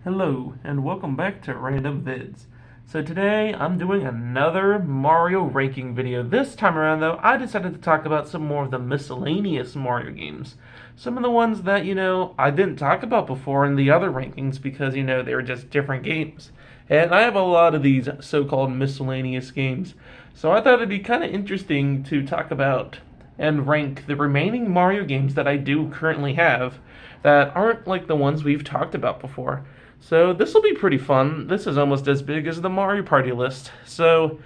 Hello, and welcome back to Random Vids. So today, I'm doing another Mario ranking video. This time around, though, I decided to talk about some more of the miscellaneous Mario games. Some of the ones that, I didn't talk about before in the other rankings because, they were just different games. And I have a lot of these so-called miscellaneous games. So I thought it'd be kind of interesting to talk about and rank the remaining Mario games that I do currently have that aren't like the ones we've talked about before. So this will be pretty fun. This is almost as big as the Mario Party list. So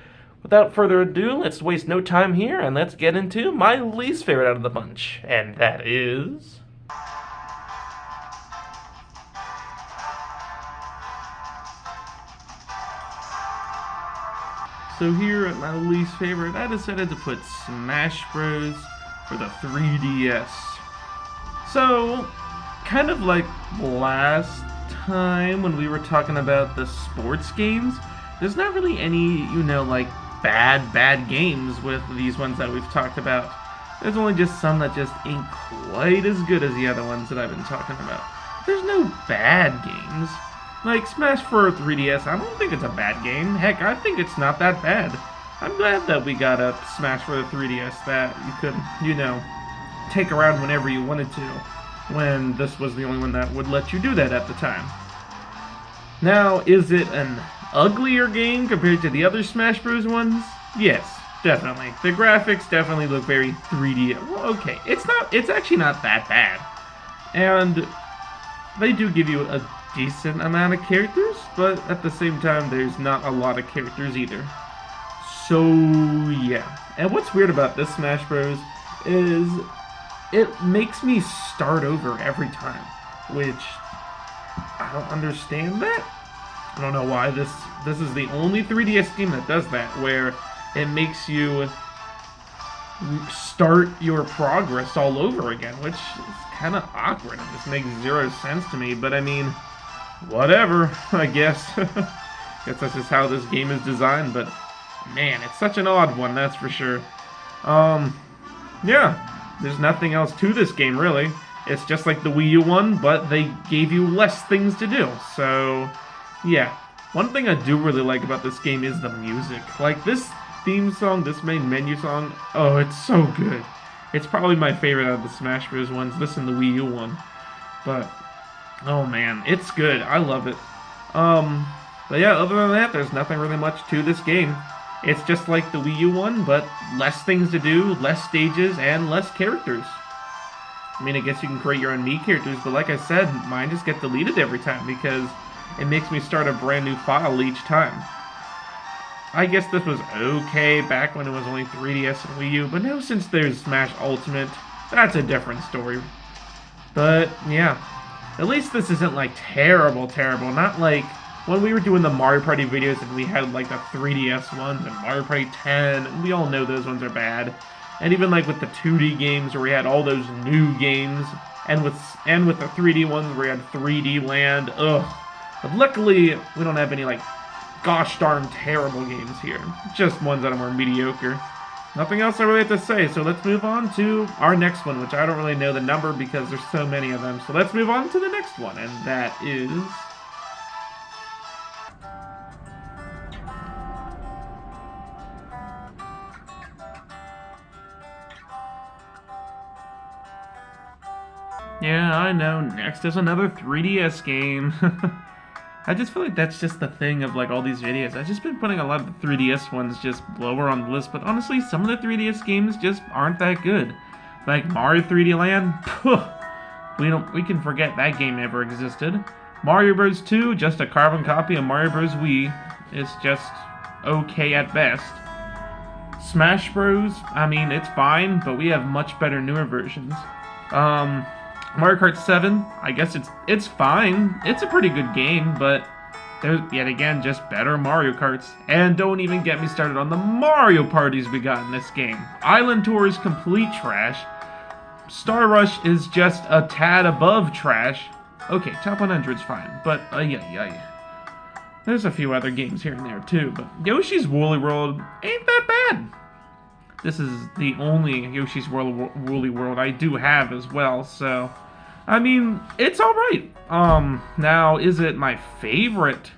without further ado, let's waste no time here and let's get into my least favorite out of the bunch. And that is... So here at my least favorite, I decided to put Smash Bros. For the 3DS. So, kind of like last time when we were talking about the sports games, there's not really any, like bad games with these ones that we've talked about. There's only just some that just ain't quite as good as the other ones that I've been talking about. There's no bad games. Like Smash for 3DS, I don't think it's a bad game. Heck, I think it's not that bad. I'm glad that we got a Smash for the 3DS that you could, take around whenever you wanted to, when this was the only one that would let you do that at the time. Now, is it an uglier game compared to the other Smash Bros. Ones? Yes, definitely. The graphics definitely look very 3D. Well, okay, it's actually not that bad. And they do give you a decent amount of characters, but at the same time, there's not a lot of characters either. So, yeah. And what's weird about this Smash Bros. Is it makes me start over every time, which I don't understand that. I don't know why this is the only 3DS game that does that, where it makes you start your progress all over again, which is kind of awkward. It just makes zero sense to me, but I mean, whatever, I guess. Guess that's just how this game is designed, but man, it's such an odd one, that's for sure. Yeah, there's nothing else to this game, really. It's just like the Wii U one, but they gave you less things to do. So, yeah. One thing I do really like about this game is the music. Like, this theme song, this main menu song, oh, it's so good. It's probably my favorite out of the Smash Bros. Ones, this and the Wii U one. But, oh man, it's good. I love it. But yeah, other than that, there's nothing really much to this game. It's just like the Wii U one, but less things to do, less stages, and less characters. I mean, I guess you can create your own Mii characters, but like I said, mine just get deleted every time because it makes me start a brand new file each time. I guess this was okay back when it was only 3DS and Wii U, but now since there's Smash Ultimate, that's a different story. But, yeah. At least this isn't, like, terrible. Not like when we were doing the Mario Party videos and we had, like, the 3DS ones and Mario Party 10, and we all know those ones are bad. And even, like, with the 2D games where we had all those new games, and with the 3D ones where we had 3D Land, ugh. But luckily, we don't have any, like, gosh darn terrible games here. Just ones that are more mediocre. Nothing else I really have to say, so let's move on to our next one, which I don't really know the number because there's so many of them. So let's move on to the next one, and that is... Yeah, I know, next is another 3DS game. I just feel like that's just the thing of like all these videos. I've just been putting a lot of the 3DS ones just lower on the list, but honestly, some of the 3DS games just aren't that good. Like Mario 3D Land, we can forget that game ever existed. Mario Bros. 2, just a carbon copy of Mario Bros. Wii. It's just okay at best. Smash Bros. I mean, it's fine, but we have much better newer versions. Mario Kart 7, I guess it's fine. It's a pretty good game, but there's, yet again, just better Mario Karts. And don't even get me started on the Mario parties we got in this game. Island Tour is complete trash. Star Rush is just a tad above trash. Okay, Top 100's fine, but yeah. There's a few other games here and there too, but Yoshi's Woolly World ain't that bad. This is the only Yoshi's Woolly World I do have as well, so I mean, it's alright. Now, is it my favorite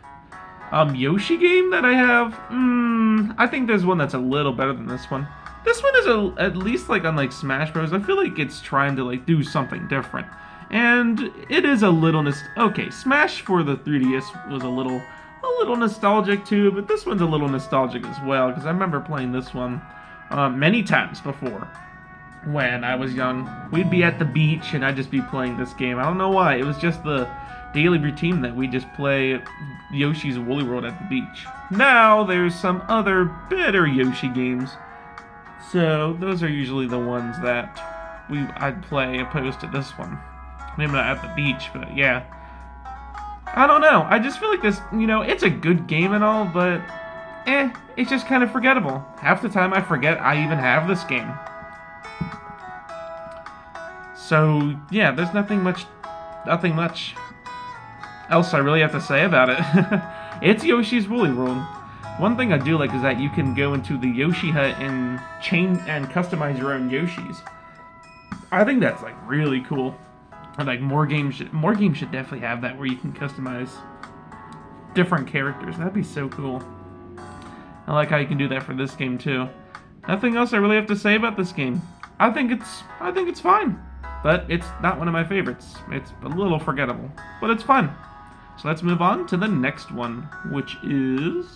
Yoshi game that I have? I think there's one that's a little better than this one. This one is at least like on like Smash Bros. I feel like it's trying to like do something different. And it is a little okay, Smash for the 3DS was a little nostalgic too, but this one's a little nostalgic as well because I remember playing this one many times before. When I was young, we'd be at the beach and I'd just be playing this game. I don't know why. It was just the daily routine that we just play Yoshi's Woolly World at the beach. Now there's some other better Yoshi games. So those are usually the ones that I'd play opposed to this one. Maybe not at the beach, but yeah. I don't know. I just feel like this, it's a good game and all, but it's just kind of forgettable. Half the time I forget I even have this game. So, yeah, there's nothing much else I really have to say about it. It's Yoshi's Woolly World. One thing I do like is that you can go into the Yoshi hut and customize your own Yoshis. I think that's like really cool. And like more games should definitely have that where you can customize different characters. That'd be so cool. I like how you can do that for this game too. Nothing else I really have to say about this game. I think it's fine. But it's not one of my favorites. It's a little forgettable, but it's fun. So let's move on to the next one, which is...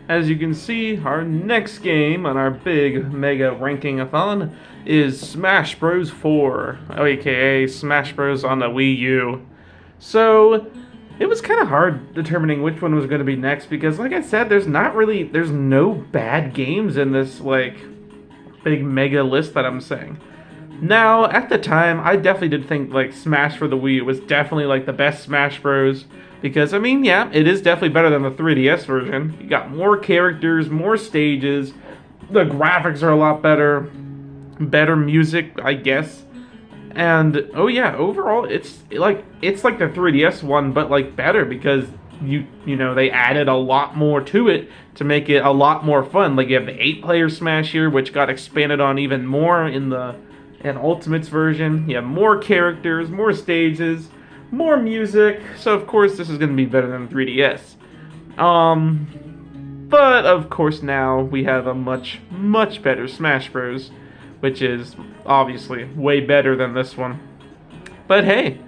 As you can see, our next game on our big mega ranking-a-thon is Smash Bros. 4, aka Smash Bros. On the Wii U. So, it was kind of hard determining which one was going to be next because, like I said, there's no bad games in this, like, big mega list that I'm saying. Now, at the time, I definitely did think, like, Smash for the Wii U was definitely, like, the best Smash Bros. Because, I mean, yeah, it is definitely better than the 3DS version. You got more characters, more stages, the graphics are a lot better, better music, I guess. And, oh yeah, overall, it's like the 3DS one, but, like, better because, they added a lot more to it to make it a lot more fun. Like, you have the 8-player Smash here, which got expanded on even more in Ultimate's version. You have more characters, more stages, more music, so of course this is going to be better than 3DS. But of course now we have a much, much better Smash Bros, which is obviously way better than this one. But hey,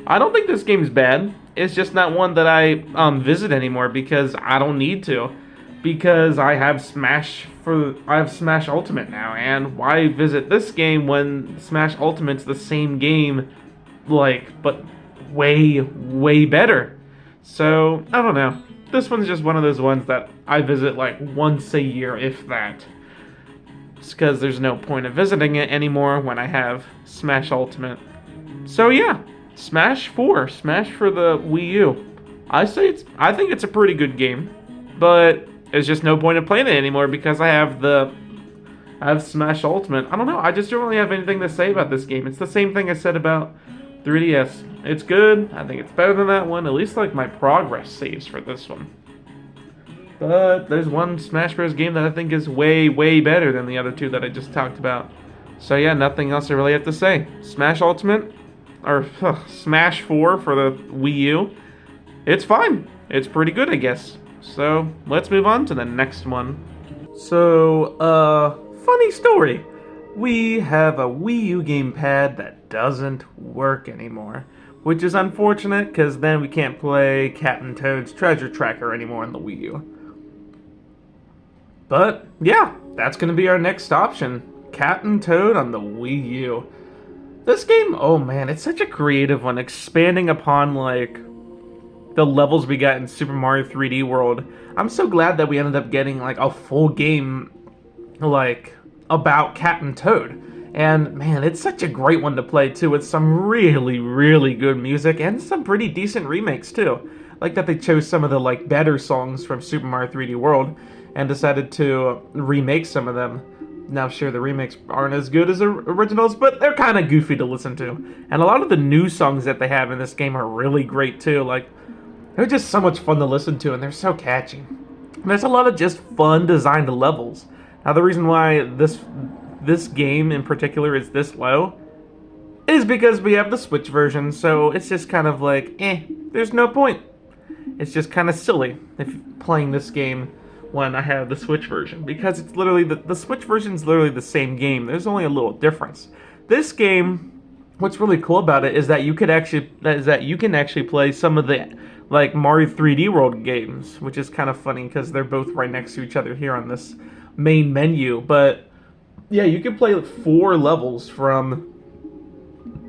I don't think this game's bad. It's just not one that I visit anymore because I don't need to. Because I have Smash Ultimate now, and why visit this game when Smash Ultimate's the same game, but way, way better. So, I don't know. This one's just one of those ones that I visit like once a year, if that. It's because there's no point of visiting it anymore when I have Smash Ultimate. So yeah, Smash 4, Smash for the Wii U. I think it's a pretty good game, but there's just no point of playing it anymore because I have Smash Ultimate. I don't know, I just don't really have anything to say about this game. It's the same thing I said about 3DS. It's good. I think it's better than that one. At least like my progress saves for this one. But there's one Smash Bros. Game that I think is way, way better than the other two that I just talked about. So yeah, nothing else I really have to say. Smash Ultimate, or Smash 4 for the Wii U. It's fine. It's pretty good, I guess. So let's move on to the next one. So, funny story. We have a Wii U gamepad that doesn't work anymore, which is unfortunate because then we can't play Captain Toad's Treasure Tracker anymore on the Wii U. But yeah, that's going to be our next option, Captain Toad on the Wii U. This game, oh man, it's such a creative one, expanding upon like the levels we got in Super Mario 3D World. I'm so glad that we ended up getting like a full game like about Captain Toad. And man, it's such a great one to play too, with some really, really good music and some pretty decent remakes too. Like that they chose some of the like better songs from Super Mario 3D World and decided to remake some of them. Now, sure, the remakes aren't as good as the originals, but they're kind of goofy to listen to. And a lot of the new songs that they have in this game are really great too. Like, they're just so much fun to listen to, and they're so catchy. And there's a lot of just fun designed levels. Now, the reason why this game in particular is this low is because we have the Switch version, so it's just kind of like, there's no point. It's just kind of silly if playing this game when I have the Switch version, because it's literally the Switch version is literally the same game. There's only a little difference. This game, what's really cool about it is that you can actually play some of the like Mario 3D World games, which is kind of funny because they're both right next to each other here on this main menu. But yeah, you can play 4 levels from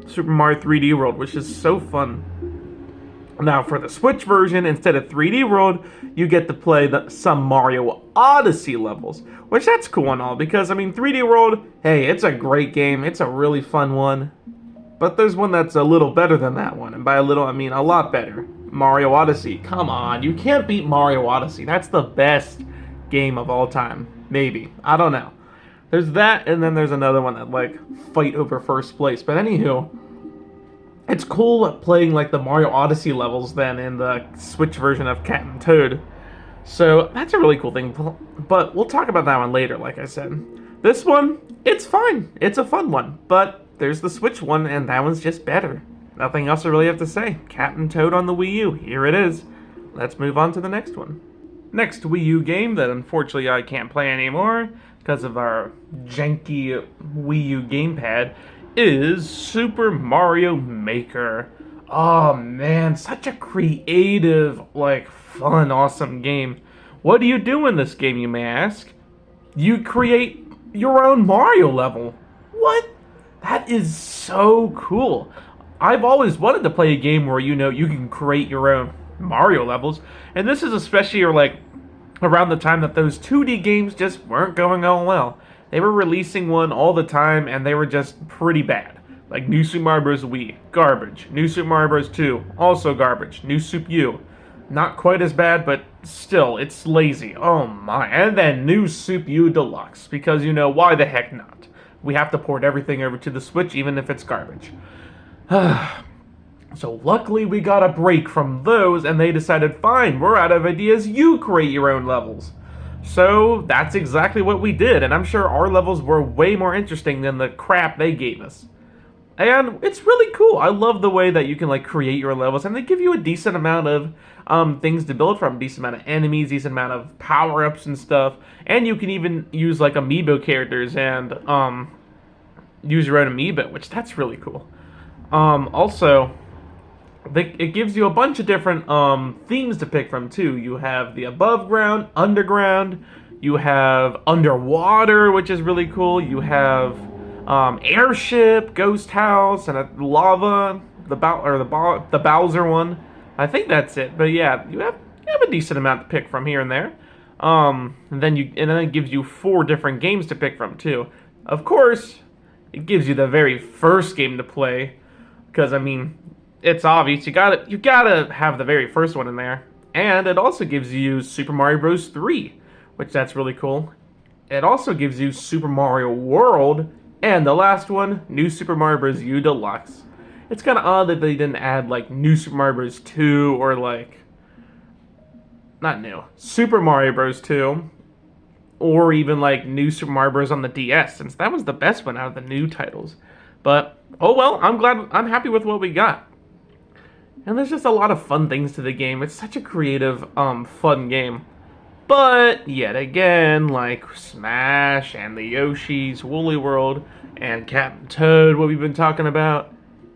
Super Mario 3D World, which is so fun. Now, for the Switch version, instead of 3D World, you get to play some Mario Odyssey levels, which that's cool and all, because, I mean, 3D World, hey, it's a great game, it's a really fun one, but there's one that's a little better than that one, and by a little, I mean a lot better. Mario Odyssey, come on, you can't beat Mario Odyssey, that's the best game of all time, maybe, I don't know. There's that, and then there's another one that, like, fight over first place, but anywho, it's cool playing like the Mario Odyssey levels then in the Switch version of Captain Toad. So that's a really cool thing, but we'll talk about that one later, like I said. This one, it's fine. It's a fun one, but there's the Switch one, and that one's just better. Nothing else I really have to say. Captain Toad on the Wii U, here it is. Let's move on to the next one. Next Wii U game that unfortunately I can't play anymore because of our janky Wii U gamepad is Super Mario Maker. Oh man, such a creative, like, fun, awesome game. What do you do in this game, you may ask? You create your own Mario level. What? That is so cool. I've always wanted to play a game where, you know, you can create your own Mario levels, and this is especially, like, around the time that those 2D games just weren't going all well. They were releasing one all the time, and they were just pretty bad. Like New Super Mario Bros. Wii, garbage. New Super Mario Bros. 2, also garbage. New Super U, not quite as bad, but still, it's lazy. Oh my. And then New Super U Deluxe, because, you know, why the heck not? We have to port everything over to the Switch, even if it's garbage. So luckily we got a break from those, and they decided, fine, we're out of ideas, you create your own levels. So that's exactly what we did, and I'm sure our levels were way more interesting than the crap they gave us. And it's really cool. I love the way that you can, like, create your levels, and they give you a decent amount of things to build from, decent amount of enemies, decent amount of power-ups and stuff, and you can even use, like, amiibo characters and use your own amiibo, which that's really cool. Also, it gives you a bunch of different themes to pick from too. You have the above ground, underground, you have underwater, which is really cool. You have airship, ghost house, and a lava, the Bowser one. I think that's it. But yeah, you have a decent amount to pick from here and there. And then it gives you 4 different games to pick from too. Of course, it gives you the very first game to play, because I mean, it's obvious, you gotta have the very first one in there. And it also gives you Super Mario Bros. 3, which that's really cool. It also gives you Super Mario World, and the last one, New Super Mario Bros. U Deluxe. It's kind of odd that they didn't add, like, New Super Mario Bros. 2, or, like, not new, Super Mario Bros. 2, or even, like, New Super Mario Bros. On the DS, since that was the best one out of the new titles. But, oh well, I'm happy with what we got. And there's just a lot of fun things to the game. It's such a creative, fun game. But, yet again, like Smash and the Yoshi's Woolly World and Captain Toad, what we've been talking about,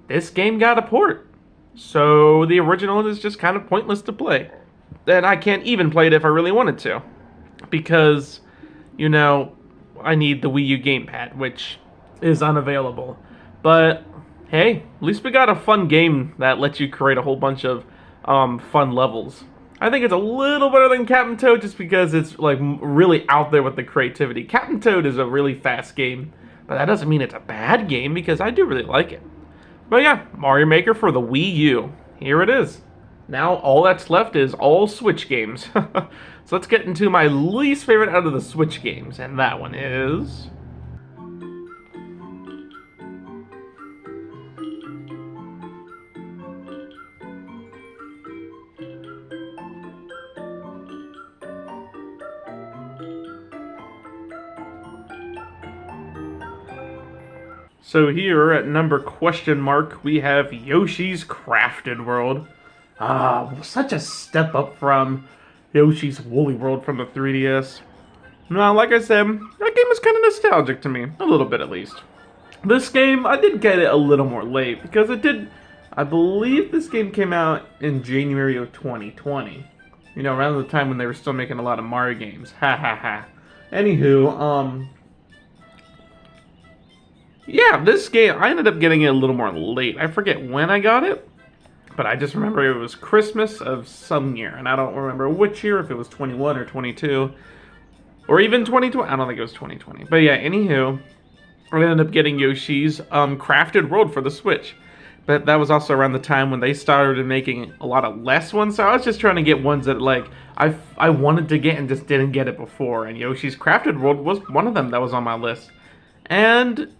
this game got a port. So the original is just kind of pointless to play. And I can't even play it if I really wanted to. Because, you know, I need the Wii U gamepad, which is unavailable. But hey, at least we got a fun game that lets you create a whole bunch of fun levels. I think it's a little better than Captain Toad just because it's, like, really out there with the creativity. Captain Toad is a really fast game, but that doesn't mean it's a bad game because I do really like it. But yeah, Mario Maker for the Wii U. Here it is. Now all that's left is all Switch games. So let's get into my least favorite out of the Switch games, and that one is So here at number question mark, we have Yoshi's Crafted World. Such a step up from Yoshi's Woolly World from the 3DS. Now, like I said, that game is kind of nostalgic to me, a little bit at least. This game, I did get it a little more late, because it did, I believe this game came out in January of 2020. You know, around the time when they were still making a lot of Mario games. Ha ha ha. Anywho, yeah, this game, I ended up getting it a little more late. I forget when I got it, but I just remember it was Christmas of some year, and I don't remember which year, if it was 21 or 22, or even 2020. I don't think it was 2020. But yeah, anywho, I ended up getting Yoshi's Crafted World for the Switch. But that was also around the time when they started making a lot of less ones, so I was just trying to get ones that, like, I wanted to get and just didn't get it before, and Yoshi's Crafted World was one of them that was on my list. And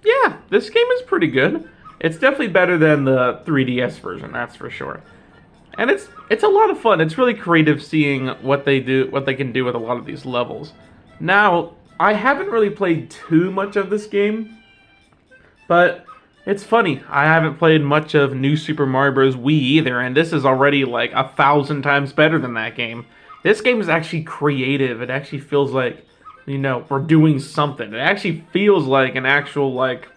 yeah, this game is pretty good. It's definitely better than the 3DS version, that's for sure. And it's a lot of fun. It's really creative seeing what they can do with a lot of these levels. Now, I haven't really played too much of this game, but it's funny. I haven't played much of New Super Mario Bros. Wii either, and this is already like 1,000 times better than that game. This game is actually creative. It actually feels like, you know, we're doing something. It actually feels like an actual, like,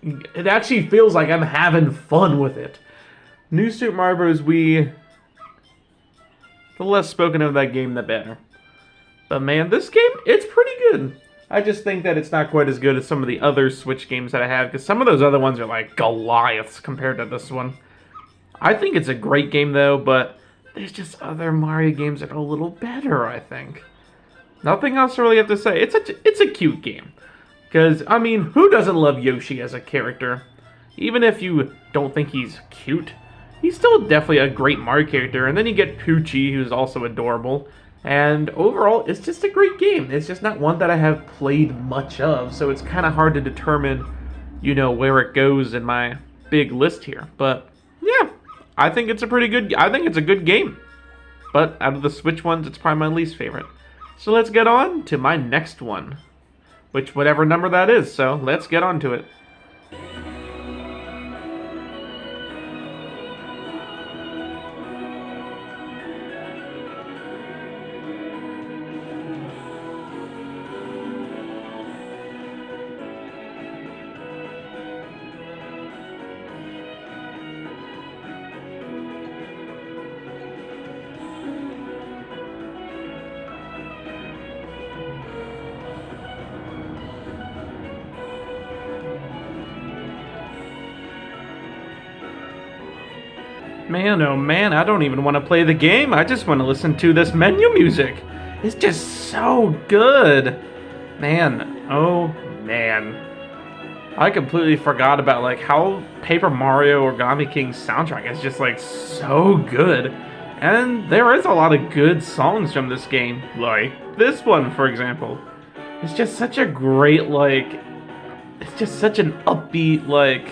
it actually feels like I'm having fun with it. New Super Mario Bros. Wii, the less spoken of that game, the better. But man, this game, it's pretty good. I just think that it's not quite as good as some of the other Switch games that I have, because some of those other ones are like Goliaths compared to this one. I think it's a great game though, but there's just other Mario games that are a little better, I think. Nothing else I really have to say. It's a cute game. Because, I mean, who doesn't love Yoshi as a character? Even if you don't think he's cute, he's still definitely a great Mario character. And then you get Poochie, who's also adorable. And overall, it's just a great game. It's just not one that I have played much of, so it's kind of hard to determine, you know, where it goes in my big list here. But yeah, I think it's a good game. But out of the Switch ones, it's probably my least favorite. So let's get on to my next one, which whatever number that is. So let's get on to it. Man, oh man, I don't even want to play the game. I just want to listen to this menu music. It's just so good. Man, oh man. I completely forgot about like how Paper Mario Origami King's soundtrack is just like so good. And there is a lot of good songs from this game, like this one, for example. It's just such a great, like, it's just such an upbeat, like,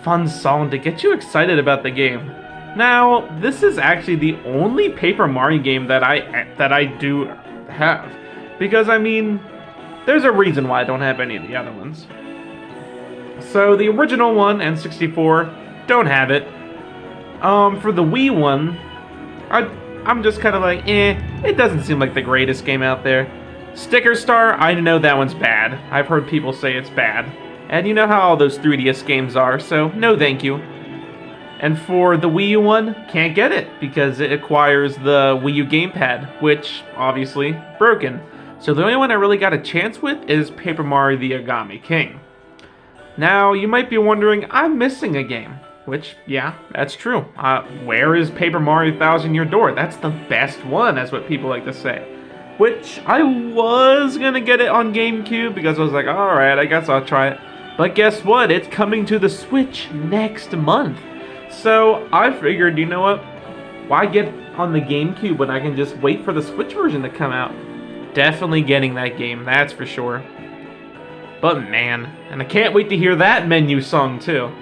fun song to get you excited about the game. Now, this is actually the only Paper Mario game that I do have, because I mean, there's a reason why I don't have any of the other ones. So the original one, N64, don't have it. For the Wii one, I'm just kind of like, it doesn't seem like the greatest game out there. Sticker Star, I know that one's bad. I've heard people say it's bad. And you know how all those 3DS games are, so no thank you. And for the Wii U one, can't get it, because it acquires the Wii U gamepad, which, obviously, broken. So the only one I really got a chance with is Paper Mario the Origami King. Now, you might be wondering, I'm missing a game. Which, yeah, that's true. Where is Paper Mario Thousand Year Door? That's the best one, that's what people like to say. Which, I was gonna get it on GameCube, because I was like, alright, I guess I'll try it. But guess what? It's coming to the Switch next month. So I figured, you know what? Why get on the GameCube when I can just wait for the Switch version to come out? Definitely getting that game, that's for sure. But man, and I can't wait to hear that menu song too.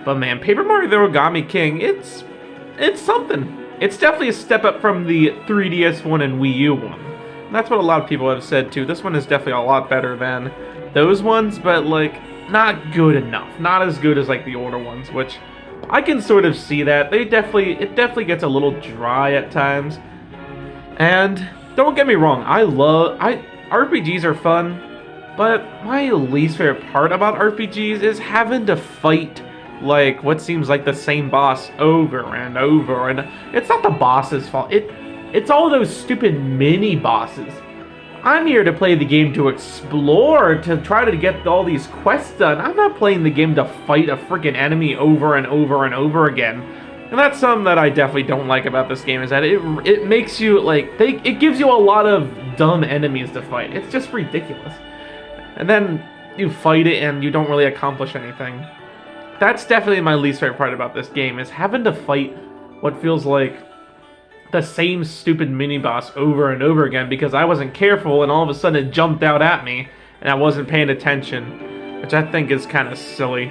But man, Paper Mario the Origami King, it's something. It's definitely a step up from the 3DS one and Wii U one. And that's what a lot of people have said too. This one is definitely a lot better than those ones, but like, not good enough. Not as good as like the older ones, which I can sort of see that. It definitely gets a little dry at times. And don't get me wrong, RPGs are fun, but my least favorite part about RPGs is having to fight like what seems like the same boss over and over, and it's not the boss's fault. It's all those stupid mini bosses. I'm here to play the game to explore, to try to get all these quests done. I'm not playing the game to fight a freaking enemy over and over and over again. And that's something that I definitely don't like about this game, is that it makes you, like, it gives you a lot of dumb enemies to fight. It's just ridiculous. And then you fight it and you don't really accomplish anything. That's definitely my least favorite part about this game, is having to fight what feels like the same stupid mini-boss over and over again because I wasn't careful and all of a sudden it jumped out at me and I wasn't paying attention, which I think is kind of silly.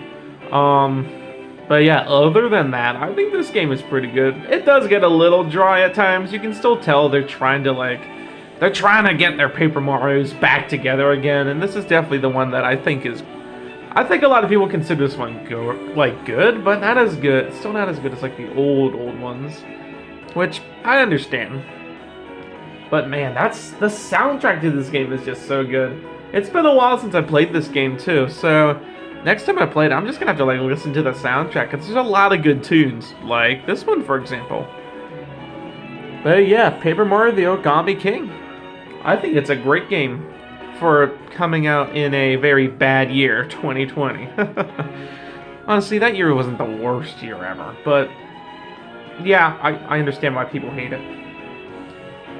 But yeah, other than that, I think this game is pretty good. It does get a little dry at times. You can still tell they're trying to get their Paper Marios back together again, and this is definitely the one that I think a lot of people consider this one good, but not as good. It's still not as good as like the old ones, which I understand. But man, the soundtrack to this game is just so good. It's been a while since I played this game too, so next time I play it, I'm just gonna have to like listen to the soundtrack, because there's a lot of good tunes, like this one for example. But yeah, Paper Mario the Origami King. I think it's a great game for coming out in a very bad year, 2020. Honestly, that year wasn't the worst year ever, but yeah, I understand why people hate it.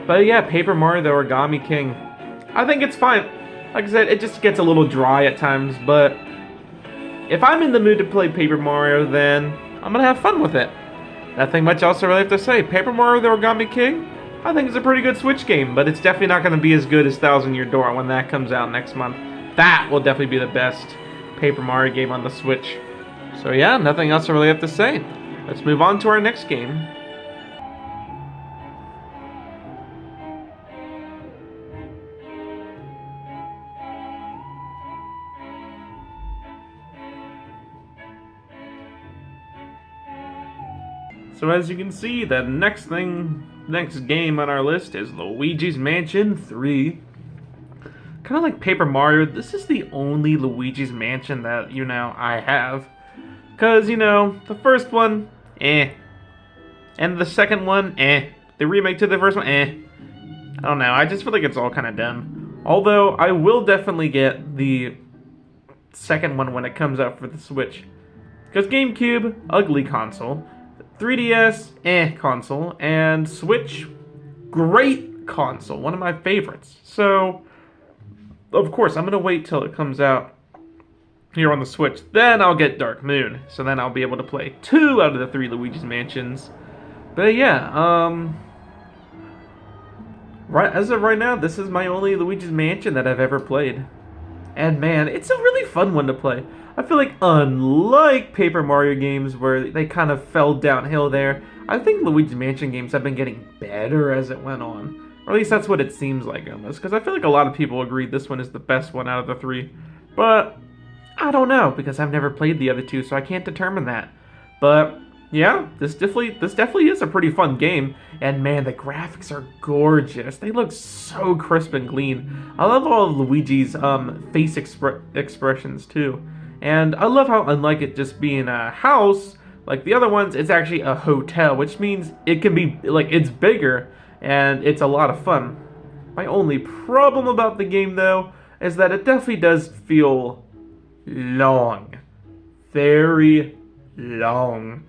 But yeah, Paper Mario the Origami King, I think it's fine. Like I said, it just gets a little dry at times, but if I'm in the mood to play Paper Mario, then I'm gonna have fun with it. Nothing much else I really have to say. Paper Mario the Origami King, I think it's a pretty good Switch game, but it's definitely not going to be as good as Thousand Year Door when that comes out next month. That will definitely be the best Paper Mario game on the Switch. So yeah, nothing else I really have to say. Let's move on to our next game. So as you can see, the next game on our list is Luigi's Mansion 3. Kind of like Paper Mario, this is the only Luigi's Mansion that, I have. Because, the first one, eh. And the second one, eh. The remake to the first one, eh. I don't know, I just feel like it's all kind of done. Although, I will definitely get the second one when it comes out for the Switch. Because GameCube, ugly console. 3DS, console, and Switch, great console, one of my favorites. So, of course, I'm going to wait till it comes out here on the Switch. Then I'll get Dark Moon, so then I'll be able to play 2 out of the 3 Luigi's Mansions. But yeah, as of right now, this is my only Luigi's Mansion that I've ever played. And man, it's a really fun one to play. I feel like unlike Paper Mario games where they kind of fell downhill there, I think Luigi's Mansion games have been getting better as it went on. Or at least that's what it seems like almost, because I feel like a lot of people agree this one is the best one out of the 3. But I don't know, because I've never played the other 2, so I can't determine that. But yeah, this definitely is a pretty fun game, and man, the graphics are gorgeous. They look so crisp and clean. I love all of Luigi's face expressions too. And I love how, unlike it just being a house, like the other ones, it's actually a hotel, which means it can be, like, it's bigger, and it's a lot of fun. My only problem about the game, though, is that it definitely does feel long. Very long.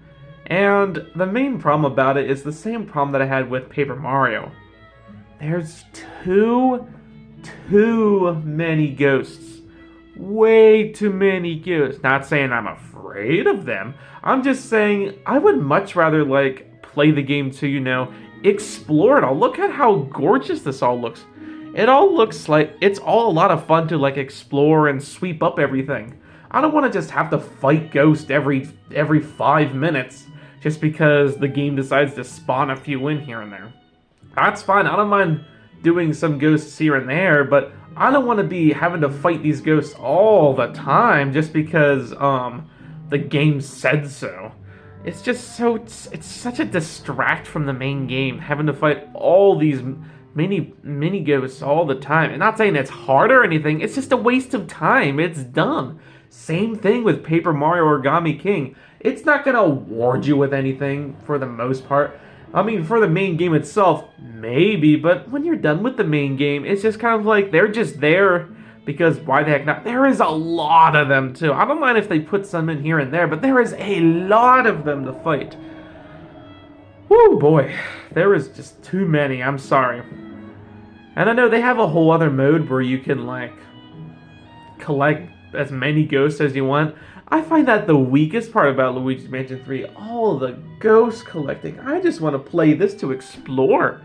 And the main problem about it is the same problem that I had with Paper Mario. There's too many ghosts. Way too many ghosts. Not saying I'm afraid of them. I'm just saying I would much rather, like, play the game to, explore it all. Look at how gorgeous this all looks. It all looks like it's all a lot of fun to, like, explore and sweep up everything. I don't want to just have to fight ghosts every 5 minutes just because the game decides to spawn a few in here and there. That's fine. I don't mind doing some ghosts here and there, but I don't want to be having to fight these ghosts all the time just because the game said so. It's just so it's such a distract from the main game, having to fight all these mini ghosts all the time. And not saying it's hard or anything, it's just a waste of time. It's dumb. Same thing with Paper Mario Origami King. It's not gonna award you with anything for the most part. I mean, for the main game itself, maybe, but when you're done with the main game, it's just kind of like they're just there because why the heck not? There is a lot of them too. I don't mind if they put some in here and there, but there is a lot of them to fight. Woo, boy, there is just too many. I'm sorry. And I know they have a whole other mode where you can like collect as many ghosts as you want. I find that the weakest part about Luigi's Mansion 3, all the ghost collecting. I just want to play this to explore.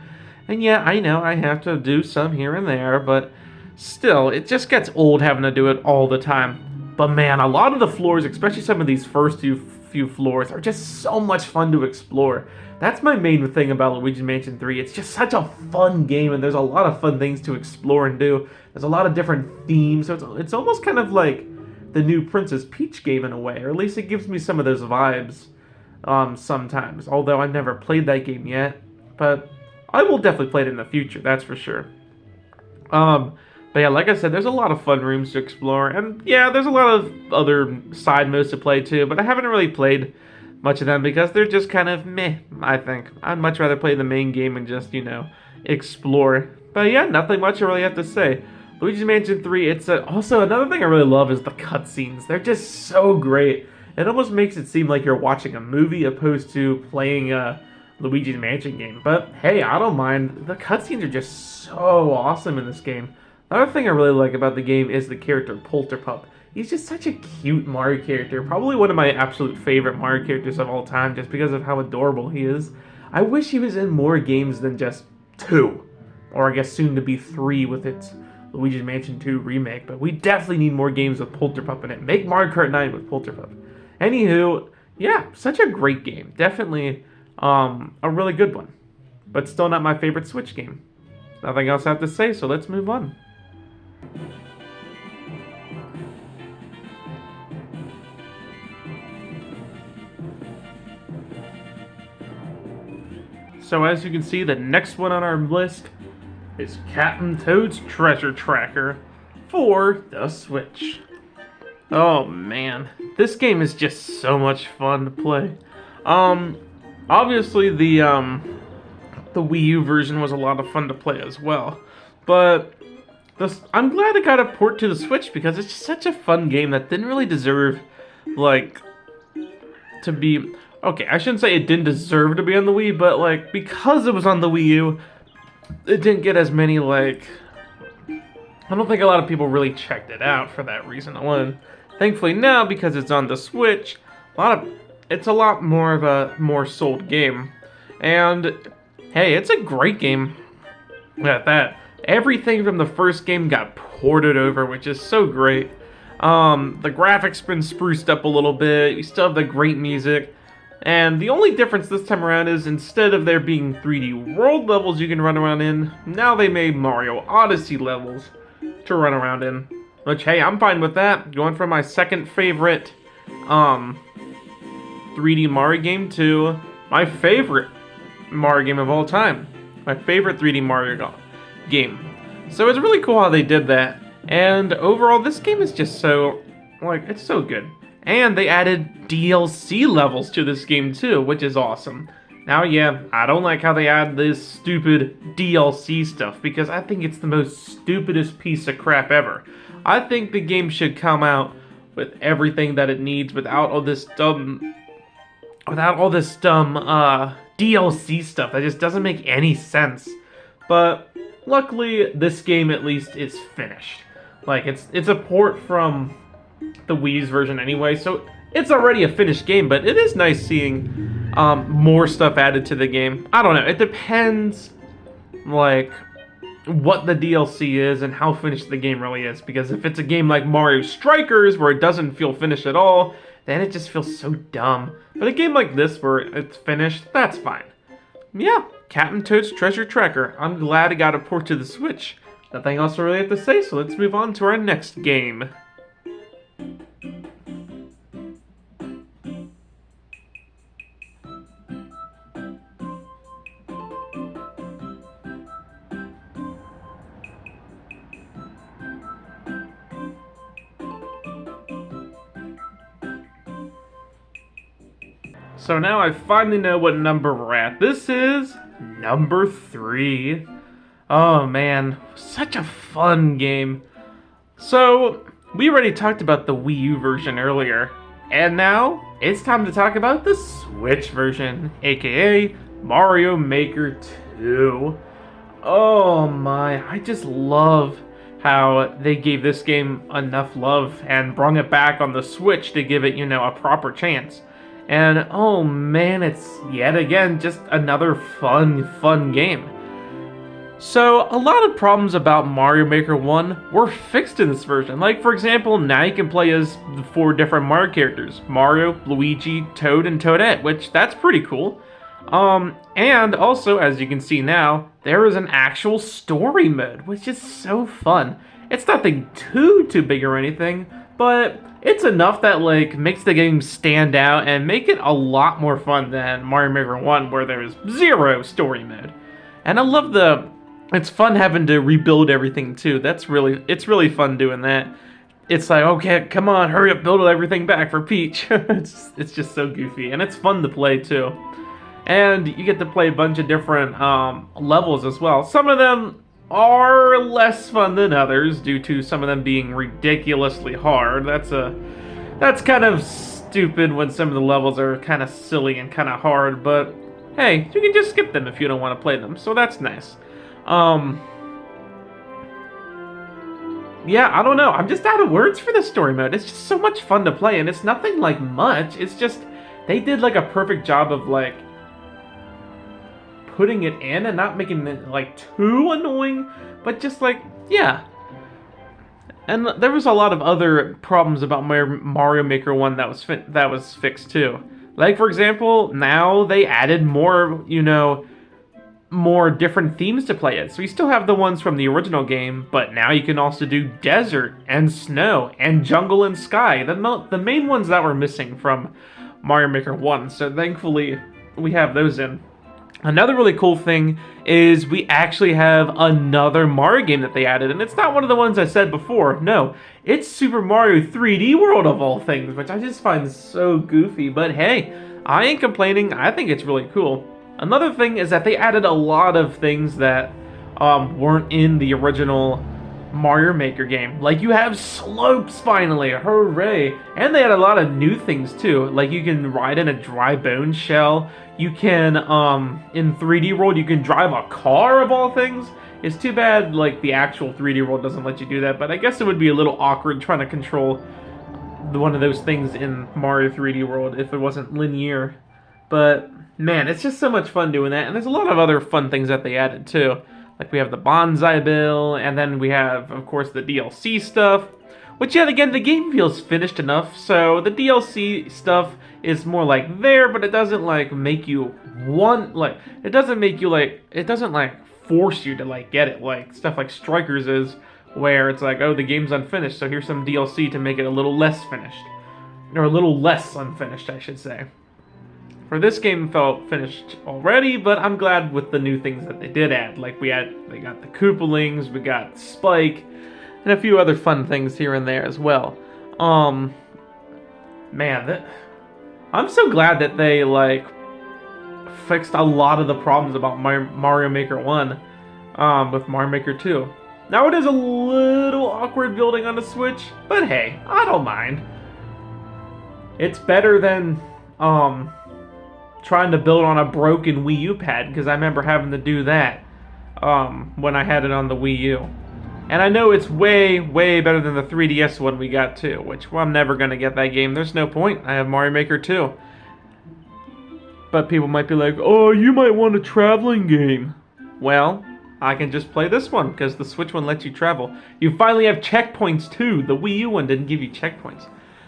And yeah, I know I have to do some here and there, but still, it just gets old having to do it all the time. But man, a lot of the floors, especially some of these first few floors, are just so much fun to explore. That's my main thing about Luigi's Mansion 3. It's just such a fun game, and there's a lot of fun things to explore and do. There's a lot of different themes, so it's almost kind of like the new Princess Peach game in a way, or at least it gives me some of those vibes sometimes, although I've never played that game yet, but I will definitely play it in the future, that's for sure. But yeah, like I said, there's a lot of fun rooms to explore, and yeah, there's a lot of other side modes to play too, but I haven't really played much of them because they're just kind of meh, I think. I'd much rather play the main game and just, explore. But yeah, nothing much I really have to say. Luigi's Mansion 3, it's also another thing I really love is the cutscenes. They're just so great. It almost makes it seem like you're watching a movie opposed to playing a Luigi's Mansion game. But hey, I don't mind. The cutscenes are just so awesome in this game. Another thing I really like about the game is the character Polterpup. He's just such a cute Mario character. Probably one of my absolute favorite Mario characters of all time just because of how adorable he is. I wish he was in more games than just 2. Or I guess soon to be 3 with its Luigi's Mansion 2 remake, but we definitely need more games with Polterpup in it. Make Mario Kart 9 with Polterpup. Anywho, yeah, such a great game. Definitely a really good one, but still not my favorite Switch game. Nothing else I have to say, so let's move on. So as you can see, the next one on our list is Captain Toad's Treasure Tracker for the Switch. Oh man, this game is just so much fun to play. Obviously the Wii U version was a lot of fun to play as well, but I'm glad it got a port to the Switch because it's just such a fun game that didn't really deserve, like, to be. Okay, I shouldn't say it didn't deserve to be on the Wii, but like because it was on the Wii U, it didn't get as many, like, I don't think a lot of people really checked it out for that reason alone. Thankfully now, because it's on the Switch, it's a lot more of a more sold game. And hey, it's a great game at that. Everything from the first game got ported over, which is so great. The graphics been spruced up a little bit, you still have the great music. And the only difference this time around is instead of there being 3D world levels you can run around in, now they made Mario Odyssey levels to run around in. Which, hey, I'm fine with that. Going from my second favorite 3D Mario game to my favorite Mario game of all time. My favorite 3D Mario game. So it's really cool how they did that. And overall, this game is just so, like, it's so good. And they added DLC levels to this game too, which is awesome. Now, yeah, I don't like how they add this stupid DLC stuff because I think it's the most stupidest piece of crap ever. I think the game should come out with everything that it needs without all this dumb DLC stuff that just doesn't make any sense. But luckily, this game at least is finished. Like, it's a port from the Wii's version anyway, so it's already a finished game, but it is nice seeing more stuff added to the game. I don't know, it depends, like, what the DLC is and how finished the game really is, because if it's a game like Mario Strikers, where it doesn't feel finished at all, then it just feels so dumb. But a game like this, where it's finished, that's fine. Yeah, Captain Toad's Treasure Tracker. I'm glad it got a port to the Switch. Nothing else I really have to say, so let's move on to our next game. So now I finally know what number we're at. This is number 3. Oh man, such a fun game. So, we already talked about the Wii U version earlier, and now it's time to talk about the Switch version, aka Mario Maker 2. Oh my, I just love how they gave this game enough love and brought it back on the Switch to give it, a proper chance. And oh man, it's yet again just another fun game. So, a lot of problems about Mario Maker 1 were fixed in this version. Like, for example, now you can play as the 4 different Mario characters. Mario, Luigi, Toad, and Toadette, which that's pretty cool. And also, as you can see now, there is an actual story mode, which is so fun. It's nothing too big or anything, but it's enough that, like, makes the game stand out and make it a lot more fun than Mario Maker 1, where there is 0 story mode. And I love it's fun having to rebuild everything too. It's really fun doing that. It's like, okay, come on, hurry up, build everything back for Peach. it's just so goofy, and it's fun to play too. And you get to play a bunch of different levels as well. Some of them are less fun than others due to some of them being ridiculously hard. That's kind of stupid when some of the levels are kind of silly and kind of hard, but hey, you can just skip them if you don't want to play them, so that's nice. Yeah, I don't know. I'm just out of words for the story mode. It's just so much fun to play, and it's nothing like much. It's just, they did like a perfect job of like putting it in and not making it like too annoying, but just like, yeah. And there was a lot of other problems about Mario Maker 1 that was fixed too. Like, for example, now they added more, more different themes to play it. So you still have the ones from the original game, but now you can also do desert and snow and jungle and sky. The main ones that were missing from Mario Maker 1. So thankfully, we have those in. Another really cool thing is we actually have another Mario game that they added, and it's not one of the ones I said before. No, it's Super Mario 3D World of all things, which I just find so goofy. But hey, I ain't complaining. I think it's really cool. Another thing is that they added a lot of things that weren't in the original Mario Maker game. Like, you have slopes finally, hooray! And they had a lot of new things too. Like, you can ride in a dry bone shell. You can, in 3D World, you can drive a car of all things. It's too bad, like, the actual 3D World doesn't let you do that, but I guess it would be a little awkward trying to control one of those things in Mario 3D World if it wasn't linear. But man, it's just so much fun doing that, and there's a lot of other fun things that they added too. Like, we have the bonsai bill, and then we have, of course, the DLC stuff, which, yet again, the game feels finished enough, so the DLC stuff is more like there, but it doesn't, like, make you want, like, it doesn't make you, like, it doesn't, like, force you to, like, get it, like, stuff like Strikers is, where it's like, oh, the game's unfinished, so here's some DLC to make it a little less finished. Or a little less unfinished, I should say. For this game, felt finished already, but I'm glad with the new things that they did add. Like, they got the Koopalings, we got Spike, and a few other fun things here and there as well. Man, I'm so glad that they, like, fixed a lot of the problems about Mario Maker 1 with Mario Maker 2. Now, it is a little awkward building on the Switch, but hey, I don't mind. It's better than, trying to build on a broken Wii U pad, because I remember having to do that when I had it on the Wii U. And I know it's way better than the 3DS one we got too, which, well, I'm never going to get that game. There's no point. I have Mario Maker 2. But people might be like, oh, you might want a traveling game. Well, I can just play this one, because the Switch one lets you travel. You finally have checkpoints too. The Wii U one didn't give you checkpoints.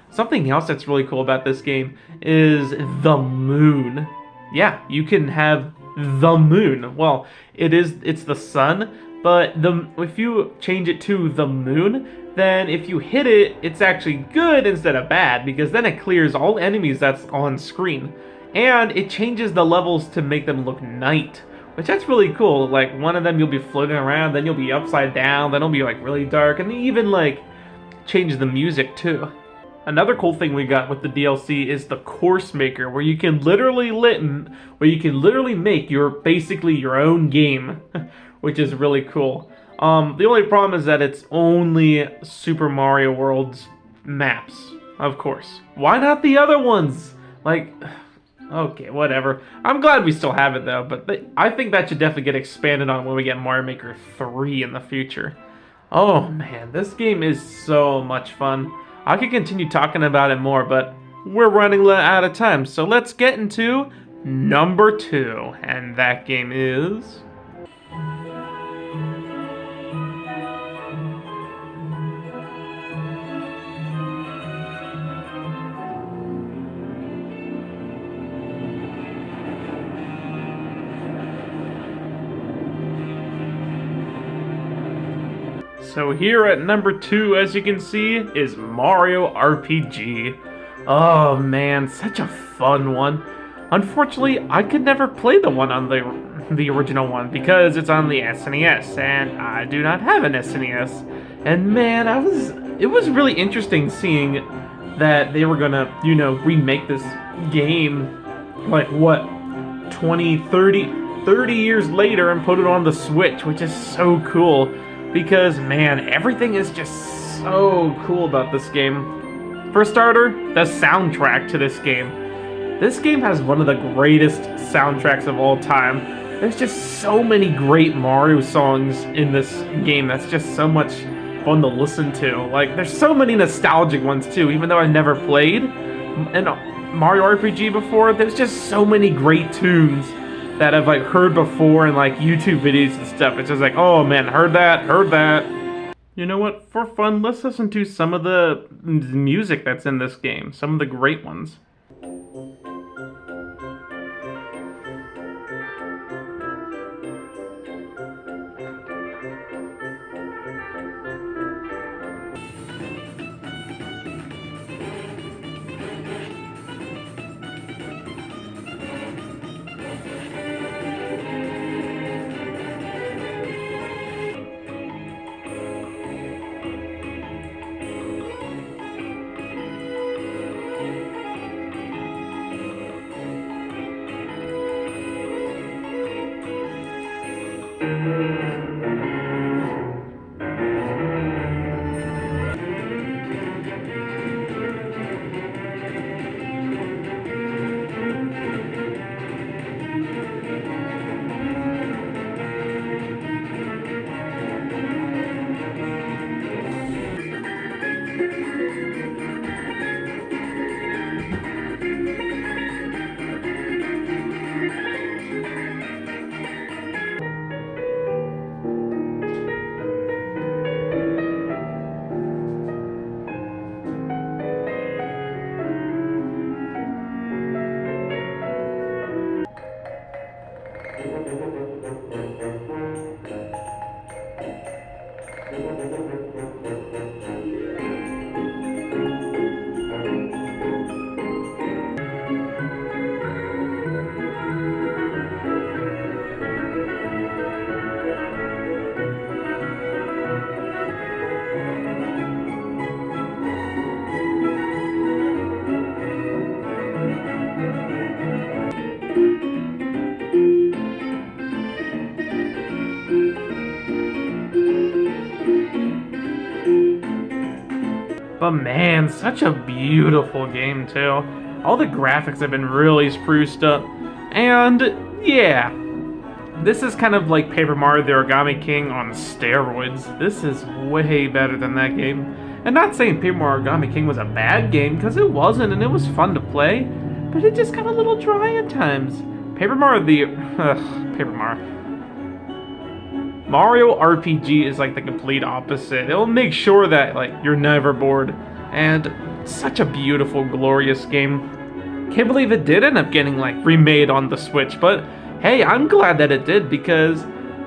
Something else that's really cool about this game is the moon. Yeah, you can have the moon. Well, it's the sun, but if you change it to the moon, then if you hit it, it's actually good instead of bad, because then it clears all enemies that's on screen. And it changes the levels to make them look night, which that's really cool. Like, one of them you'll be floating around, then you'll be upside down, then it'll be like really dark, and they even like change the music too. Another cool thing we got with the DLC is the course maker, where you can literally make basically your own game, which is really cool. The only problem is that it's only Super Mario World's maps, of course. Why not the other ones? Like, okay, whatever. I'm glad we still have it though, but I think that should definitely get expanded on when we get Mario Maker 3 in the future. Oh man, this game is so much fun. I could continue talking about it more, but we're running out of time, so let's get into number 2, and that game is... So here at number 2, as you can see, is Mario RPG. Oh man, such a fun one. Unfortunately, I could never play the one on the original one because it's on the SNES, and I do not have an SNES. And man, it was really interesting seeing that they were gonna, remake this game, like what, 30 years later and put it on the Switch, which is so cool. Because, man, everything is just so cool about this game. For starter, the soundtrack to this game. This game has one of the greatest soundtracks of all time. There's just so many great Mario songs in this game that's just so much fun to listen to. Like, there's so many nostalgic ones, too. Even though I never played in Mario RPG before, there's just so many great tunes that I've like heard before in like YouTube videos and stuff. It's just like, oh man, heard that. You know what? For fun, let's listen to some of the music that's in this game. Some of the great ones. But man, such a beautiful game too. All the graphics have been really spruced up. And yeah, this is kind of like Paper Mario the Origami King on steroids. This is way better than that game. And not saying Paper Mario Origami King was a bad game, because it wasn't, and it was fun to play. But it just got a little dry at times. Mario RPG is like the complete opposite. It'll make sure that like you're never bored, and such a beautiful, glorious game. Can't believe it did end up getting like remade on the Switch, but hey, I'm glad that it did, because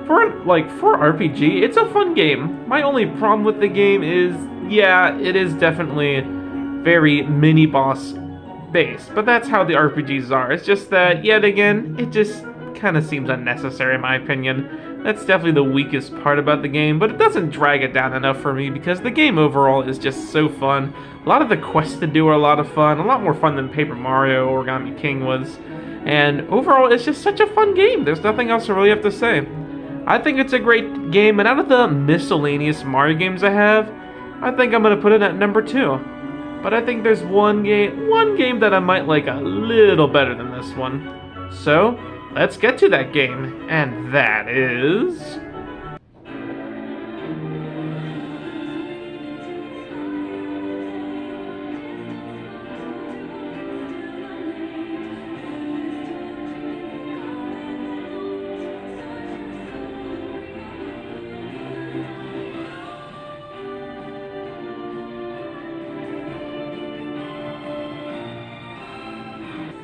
For RPG, it's a fun game. My only problem with the game is, yeah, it is definitely very mini boss based, but that's how the RPGs are. It's just that, yet again, it just kind of seems unnecessary in my opinion. That's definitely the weakest part about the game, but it doesn't drag it down enough for me because the game overall is just so fun. A lot of the quests to do are a lot of fun, a lot more fun than Paper Mario or Origami King was. And overall, it's just such a fun game. There's nothing else I really have to say. I think it's a great game, and out of the miscellaneous Mario games I have, I think I'm going to put it at number 2. But I think there's one game that I might like a little better than this one. So, let's get to that game, and that is...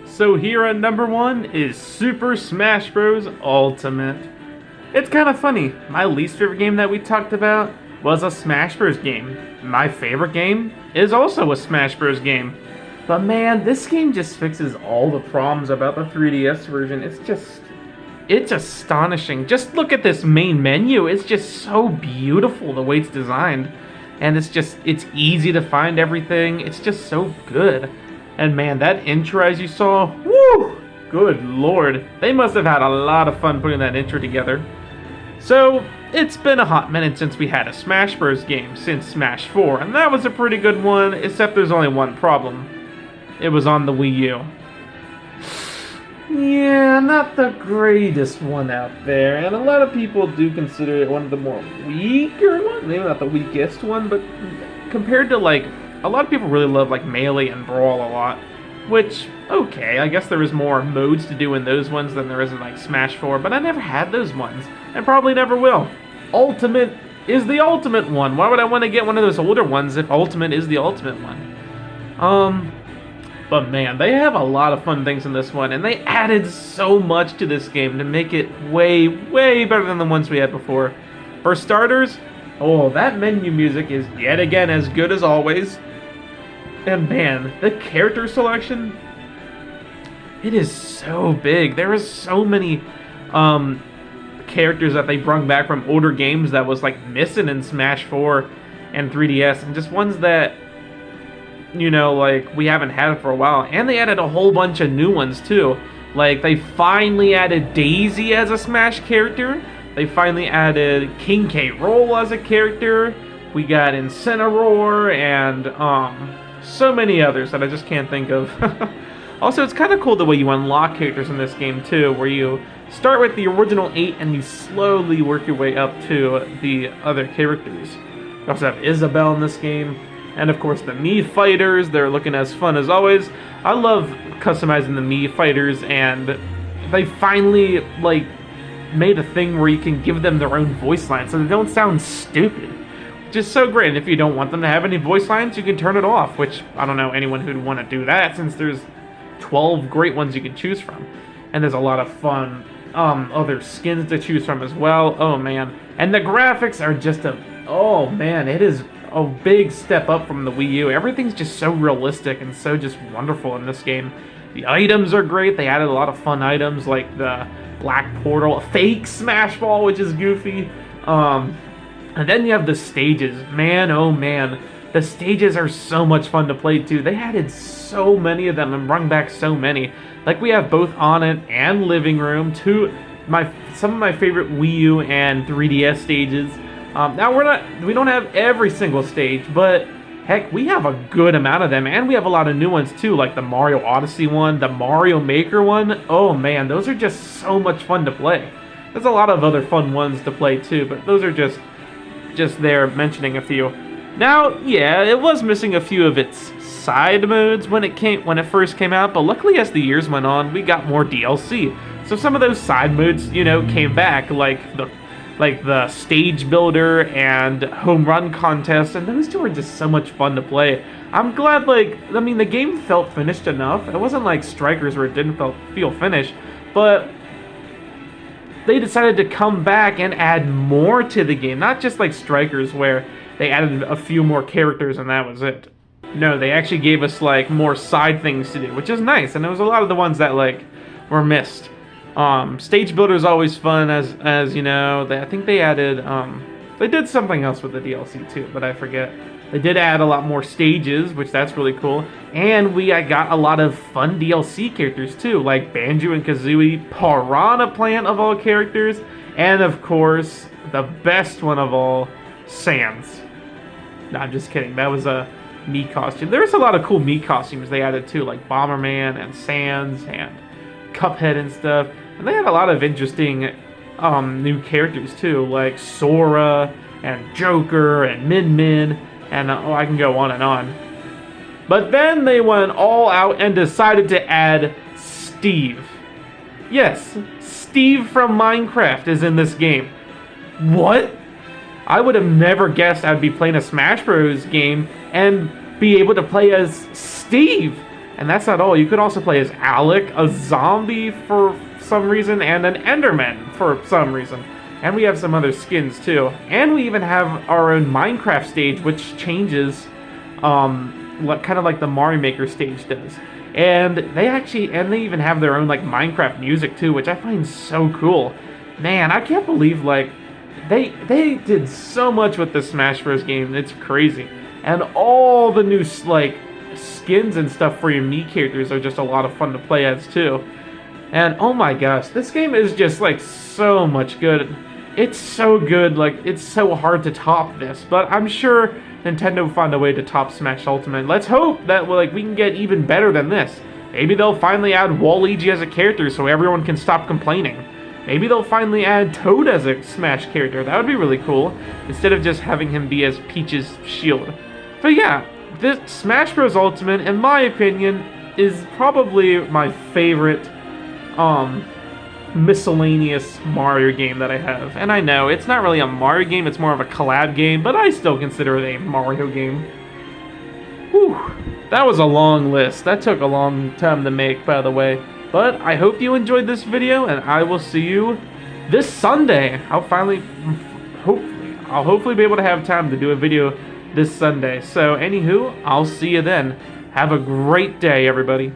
So here at number 1 is Super Smash Bros. Ultimate. It's kind of funny, my least favorite game that we talked about was a Smash Bros. Game. My favorite game is also a Smash Bros. Game. But man, this game just fixes all the problems about the 3DS version. It's astonishing. Just look at this main menu, it's just so beautiful the way it's designed. And it's easy to find everything, it's just so good. And man, that intro as you saw, woo! Good lord. They must have had a lot of fun putting that intro together. So, it's been a hot minute since we had a Smash Bros. Game, since Smash 4, and that was a pretty good one, except there's only one problem. It was on the Wii U. Yeah, not the greatest one out there, and a lot of people do consider it one of the more weaker ones, maybe not the weakest one, but compared to like, a lot of people really love like Melee and Brawl a lot, which, okay, I guess there is more modes to do in those ones than there is in like Smash 4, but I never had those ones, and probably never will. Ultimate is the ultimate one. Why would I want to get one of those older ones if Ultimate is the ultimate one? But man, they have a lot of fun things in this one, and they added so much to this game to make it way, way better than the ones we had before. For starters, oh, that menu music is yet again as good as always. And man, the character selection, it is so big. There is so many characters that they brought back from older games that was like missing in Smash 4 and 3DS, and just ones that, you know, like we haven't had for a while. And they added a whole bunch of new ones too. Like they finally added Daisy as a Smash character. They finally added King K. Rool as a character. We got Incineroar and so many others that I just can't think of. Also, it's kind of cool the way you unlock characters in this game too, where you start with the original 8 and you slowly work your way up to the other characters. You also have Isabelle in this game, and of course the Mii fighters. They're looking as fun as always. I love customizing the Mii fighters, and they finally like made a thing where you can give them their own voice lines so they don't sound stupid. Just so great. And if you don't want them to have any voice lines, you can turn it off, which I don't know anyone who'd want to do that since there's 12 great ones you can choose from. And there's a lot of fun other skins to choose from as well. Oh man. And the graphics are just oh man, it is a big step up from the Wii U. Everything's just so realistic and so just wonderful in this game. The items are great. They added a lot of fun items like the Black Portal, a fake Smash Ball, which is goofy. And then you have the stages. Man, oh man. The stages are so much fun to play too. They added so many of them and brought back so many. Like we have both On It and Living Room, some of my favorite Wii U and 3DS stages. Now we don't have every single stage, but heck, we have a good amount of them, and we have a lot of new ones too, like the Mario Odyssey one, the Mario Maker one. Oh man, those are just so much fun to play. There's a lot of other fun ones to play too, but those are just there mentioning a few. Now, yeah, it was missing a few of its side modes when it first came out, but luckily as the years went on, we got more DLC. So some of those side modes, you know, came back, like the stage builder and home run contest, and those two are just so much fun to play. I'm glad, the game felt finished enough. It wasn't like Strikers where it didn't feel finished, but they decided to come back and add more to the game. Not just like Strikers, where they added a few more characters and that was it. No, they actually gave us like more side things to do, which is nice. And there was a lot of the ones that like were missed. Stage Builder is always fun, as you know. I think they added, they did something else with the DLC too, but I forget. They did add a lot more stages, which that's really cool. And we got a lot of fun DLC characters too, like Banjo and Kazooie, Piranha Plant of all characters, and of course, the best one of all, Sans. No, I'm just kidding. That was a Mii costume. There was a lot of cool Mii costumes they added too, like Bomberman and Sans and Cuphead and stuff. And they had a lot of interesting new characters too, like Sora and Joker and Min Min, and I can go on and on. But then they went all out and decided to add Steve. Yes, Steve from Minecraft is in this game. What? I would have never guessed I'd be playing a Smash Bros. Game and be able to play as Steve. And that's not all. You could also play as Alec, a zombie for some reason, and an Enderman for some reason. And we have some other skins too. And we even have our own Minecraft stage, which changes kind of like the Mario Maker stage does. And they even have their own like Minecraft music too, which I find so cool. Man, I can't believe like they did so much with the Smash Bros. Game. It's crazy. And all the new like skins and stuff for your Mii characters are just a lot of fun to play as too. And oh my gosh, this game is just like so much good. It's so good, like it's so hard to top this, but I'm sure Nintendo will find a way to top Smash Ultimate. Let's hope that we can get even better than this. Maybe they'll finally add Waluigi as a character so everyone can stop complaining. Maybe they'll finally add Toad as a Smash character. That would be really cool, instead of just having him be as Peach's shield. But yeah, this Smash Bros. Ultimate, in my opinion, is probably my favorite miscellaneous Mario game that I have. And I know, it's not really a Mario game, it's more of a collab game, but I still consider it a Mario game. Whew, that was a long list. That took a long time to make, by the way. But I hope you enjoyed this video, and I will see you this Sunday. I'll hopefully be able to have time to do a video this Sunday. So, anywho, I'll see you then. Have a great day, everybody.